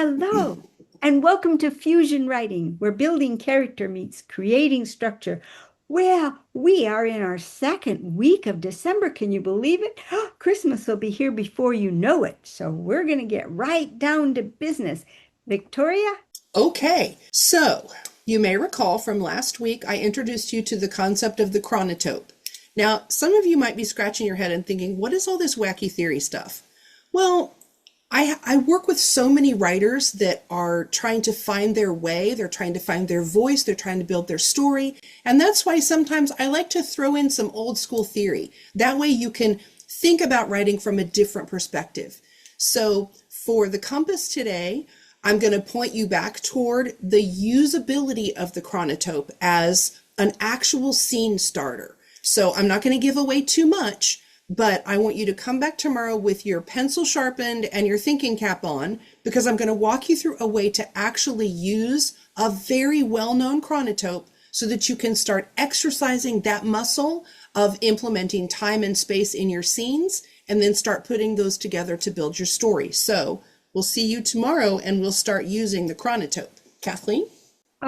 Hello, and welcome to Fusion Writing, where building character meets creating structure. Well, we are in our second week of December. Can you believe it? Christmas will be here before you know it. So we're going to get right down to business. Victoria? Okay, so you may recall from last week I introduced you to the concept of the chronotype. Now, some of you might be scratching your head and thinking, what is all this wacky theory stuff? Well, I work with so many writers that are trying to find their way, they're trying to find their voice, they're trying to build their story, and that's why sometimes I like to throw in some old school theory. That way you can think about writing from a different perspective. So for the compass today, I'm going to point you back toward the usability of the chronotype as an actual scene starter. So I'm not going to give away too much, but I want you to come back tomorrow with your pencil sharpened and your thinking cap on, because I'm going to walk you through a way to actually use a very well-known chronotype so that you can start exercising that muscle of implementing time and space in your scenes and then start putting those together to build your story. So we'll see you tomorrow and we'll start using the chronotype. Kathleen?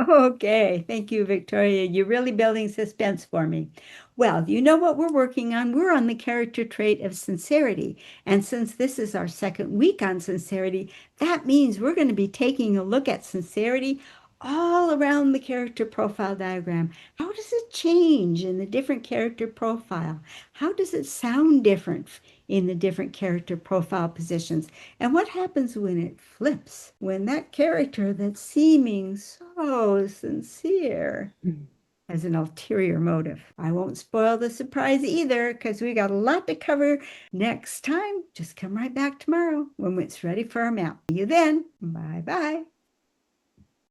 Okay, thank you, Victoria. You're really building suspense for me. Well, you know what we're working on? We're on the character trait of sincerity. And since this is our second week on sincerity, that means we're going to be taking a look at sincerity all around the character profile diagram. How does it change in the different character profile? How does it sound different in the different character profile positions? And what happens when it flips? When that character that's seeming so sincere has an ulterior motive. I won't spoil the surprise either because we got a lot to cover next time. Just come right back tomorrow when it's ready for our map. See you then. Bye bye.